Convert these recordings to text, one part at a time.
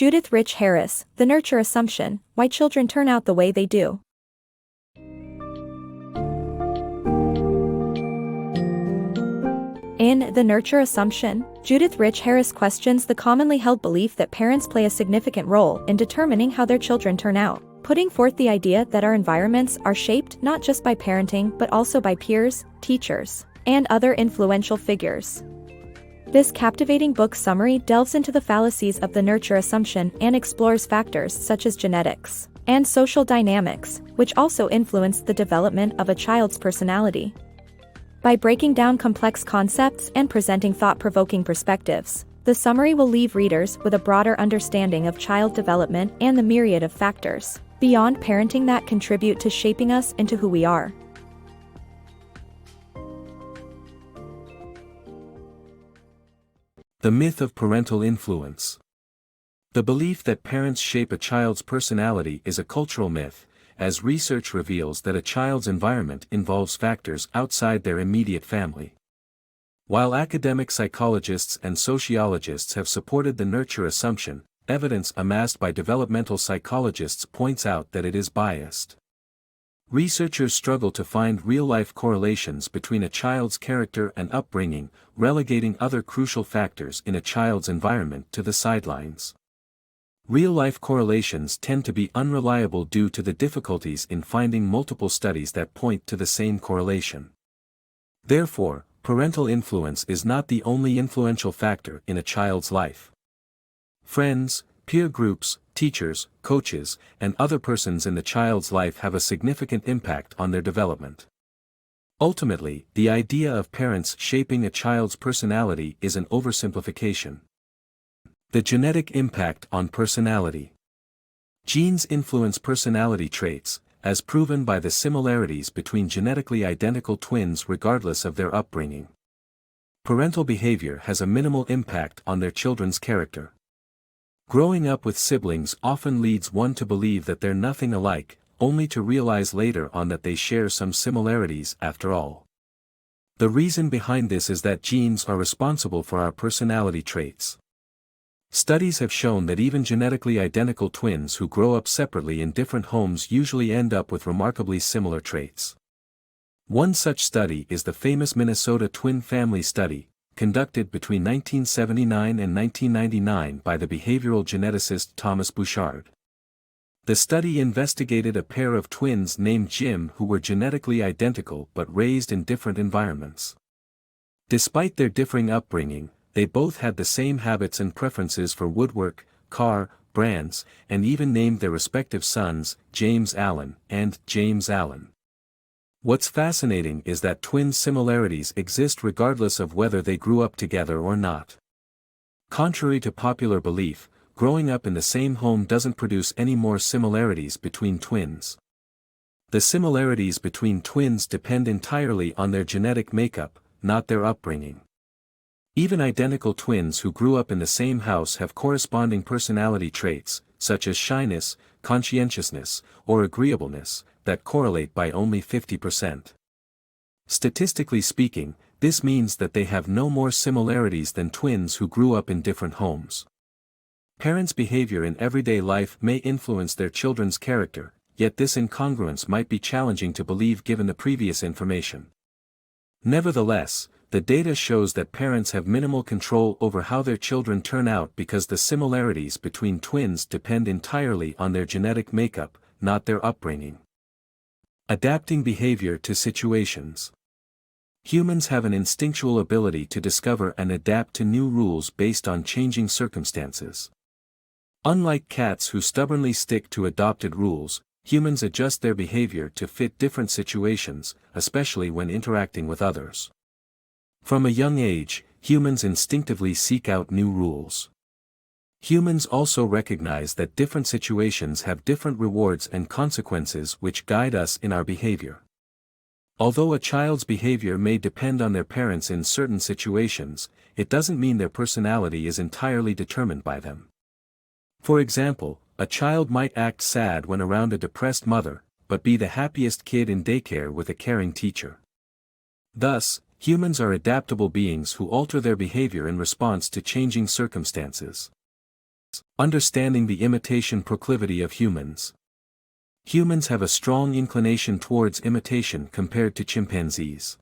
Judith Rich Harris, The Nurture Assumption, Why Children Turn Out the Way They Do. In The Nurture Assumption, Judith Rich Harris questions the commonly held belief that parents play a significant role in determining how their children turn out, putting forth the idea that our environments are shaped not just by parenting but also by peers, teachers, and other influential figures. This captivating book summary delves into the fallacies of the nurture assumption and explores factors such as genetics and social dynamics, which also influence the development of a child's personality. By breaking down complex concepts and presenting thought-provoking perspectives, the summary will leave readers with a broader understanding of child development and the myriad of factors beyond parenting that contribute to shaping us into who we are. The myth of parental influence. The belief that parents shape a child's personality is a cultural myth, as research reveals that a child's environment involves factors outside their immediate family. While academic psychologists and sociologists have supported the nurture assumption, evidence amassed by developmental psychologists points out that it is biased. Researchers struggle to find real-life correlations between a child's character and upbringing, relegating other crucial factors in a child's environment to the sidelines. Real-life correlations tend to be unreliable due to the difficulties in finding multiple studies that point to the same correlation. Therefore, parental influence is not the only influential factor in a child's life. Friends, peer groups, teachers, coaches, and other persons in the child's life have a significant impact on their development. Ultimately, the idea of parents shaping a child's personality is an oversimplification. The genetic impact on personality. Genes influence personality traits, as proven by the similarities between genetically identical twins regardless of their upbringing. Parental behavior has a minimal impact on their children's character. Growing up with siblings often leads one to believe that they're nothing alike, only to realize later on that they share some similarities after all. The reason behind this is that genes are responsible for our personality traits. Studies have shown that even genetically identical twins who grow up separately in different homes usually end up with remarkably similar traits. One such study is the famous Minnesota twin family study, conducted between 1979 and 1999 by the behavioral geneticist Thomas Bouchard. The study investigated a pair of twins named Jim who were genetically identical but raised in different environments. Despite their differing upbringing, they both had the same habits and preferences for woodwork, car, brands, and even named their respective sons, James Allen and James Allen. What's fascinating is that twin similarities exist regardless of whether they grew up together or not. Contrary to popular belief, growing up in the same home doesn't produce any more similarities between twins. The similarities between twins depend entirely on their genetic makeup, not their upbringing. Even identical twins who grew up in the same house have corresponding personality traits, such as shyness, conscientiousness, or agreeableness, that correlate by only 50%. Statistically speaking, this means that they have no more similarities than twins who grew up in different homes. Parents' behavior in everyday life may influence their children's character, yet this incongruence might be challenging to believe given the previous information. Nevertheless, the data shows that parents have minimal control over how their children turn out because the similarities between twins depend entirely on their genetic makeup, not their upbringing. Adapting behavior to situations. Humans have an instinctual ability to discover and adapt to new rules based on changing circumstances. Unlike cats who stubbornly stick to adopted rules, humans adjust their behavior to fit different situations, especially when interacting with others. From a young age, humans instinctively seek out new rules. Humans also recognize that different situations have different rewards and consequences which guide us in our behavior. Although a child's behavior may depend on their parents in certain situations, it doesn't mean their personality is entirely determined by them. For example, a child might act sad when around a depressed mother, but be the happiest kid in daycare with a caring teacher. Thus, humans are adaptable beings who alter their behavior in response to changing circumstances. Understanding the imitation proclivity of humans. Humans have a strong inclination towards imitation compared to chimpanzees.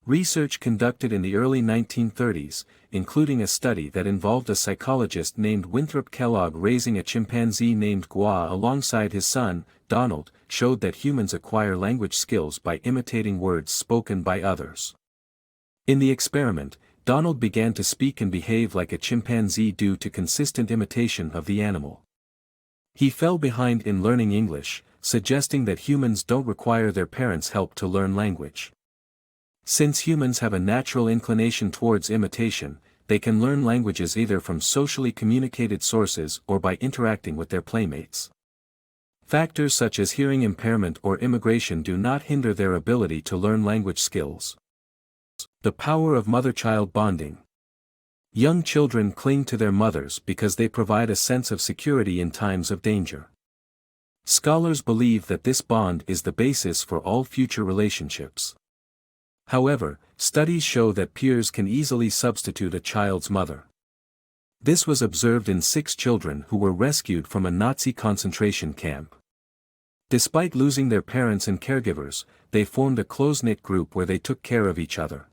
Research conducted in the early 1930s, including a study that involved a psychologist named Winthrop Kellogg raising a chimpanzee named Gua alongside his son, Donald, showed that humans acquire language skills by imitating words spoken by others. In the experiment, Donald began to speak and behave like a chimpanzee due to consistent imitation of the animal. He fell behind in learning English, suggesting that humans don't require their parents' help to learn language. Since humans have a natural inclination towards imitation, they can learn languages either from socially communicated sources or by interacting with their playmates. Factors such as hearing impairment or immigration do not hinder their ability to learn language skills. The power of mother-child bonding. Young children cling to their mothers because they provide a sense of security in times of danger. Scholars believe that this bond is the basis for all future relationships. However, studies show that peers can easily substitute a child's mother. This was observed in 6 children who were rescued from a Nazi concentration camp. Despite losing their parents and caregivers, they formed a close-knit group where they took care of each other.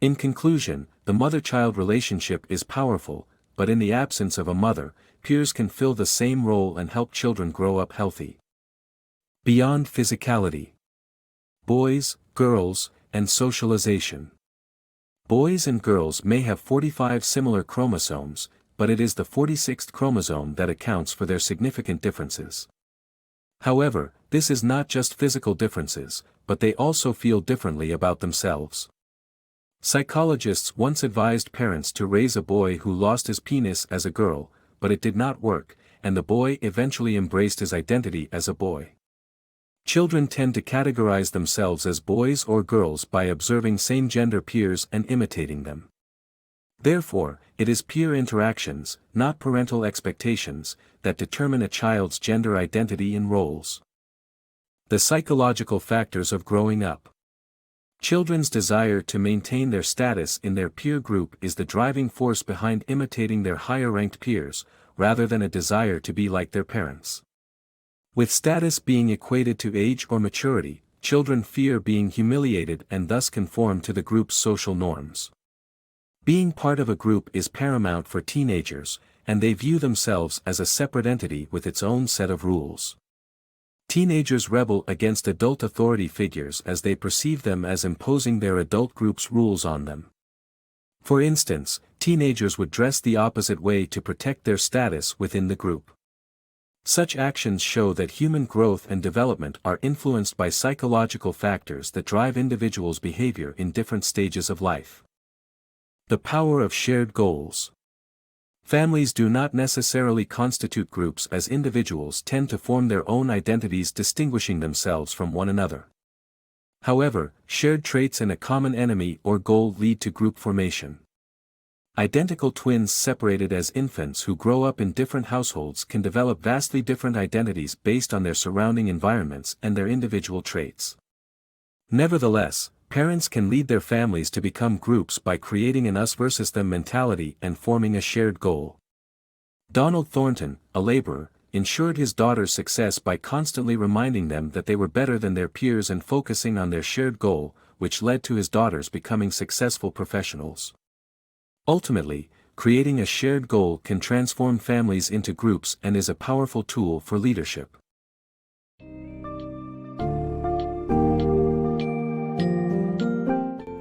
In conclusion, the mother-child relationship is powerful, but in the absence of a mother, peers can fill the same role and help children grow up healthy. Beyond physicality. Boys, girls, and socialization. Boys and girls may have 45 similar chromosomes, but it is the 46th chromosome that accounts for their significant differences. However, this is not just physical differences, but they also feel differently about themselves. Psychologists once advised parents to raise a boy who lost his penis as a girl, but it did not work, and the boy eventually embraced his identity as a boy. Children tend to categorize themselves as boys or girls by observing same-gender peers and imitating them. Therefore, it is peer interactions, not parental expectations, that determine a child's gender identity and roles. The psychological factors of growing up. Children's desire to maintain their status in their peer group is the driving force behind imitating their higher-ranked peers, rather than a desire to be like their parents. With status being equated to age or maturity, children fear being humiliated and thus conform to the group's social norms. Being part of a group is paramount for teenagers, and they view themselves as a separate entity with its own set of rules. Teenagers rebel against adult authority figures as they perceive them as imposing their adult group's rules on them. For instance, teenagers would dress the opposite way to protect their status within the group. Such actions show that human growth and development are influenced by psychological factors that drive individuals' behavior in different stages of life. The power of shared goals. Families do not necessarily constitute groups, as individuals tend to form their own identities distinguishing themselves from one another. However, shared traits and a common enemy or goal lead to group formation. Identical twins separated as infants who grow up in different households can develop vastly different identities based on their surrounding environments and their individual traits. Nevertheless, parents can lead their families to become groups by creating an us versus them mentality and forming a shared goal. Donald Thornton, a laborer, ensured his daughter's success by constantly reminding them that they were better than their peers and focusing on their shared goal, which led to his daughters becoming successful professionals. Ultimately, creating a shared goal can transform families into groups and is a powerful tool for leadership.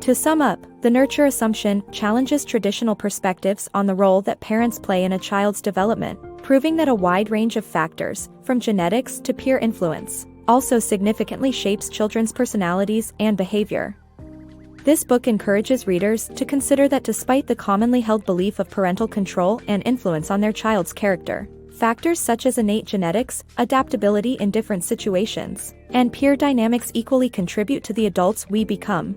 To sum up, the nurture assumption challenges traditional perspectives on the role that parents play in a child's development, proving that a wide range of factors, from genetics to peer influence, also significantly shapes children's personalities and behavior. This book encourages readers to consider that despite the commonly held belief of parental control and influence on their child's character, factors such as innate genetics, adaptability in different situations, and peer dynamics equally contribute to the adults we become.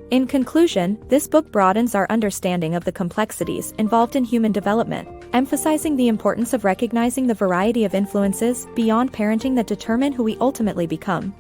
In conclusion, this book broadens our understanding of the complexities involved in human development, emphasizing the importance of recognizing the variety of influences beyond parenting that determine who we ultimately become.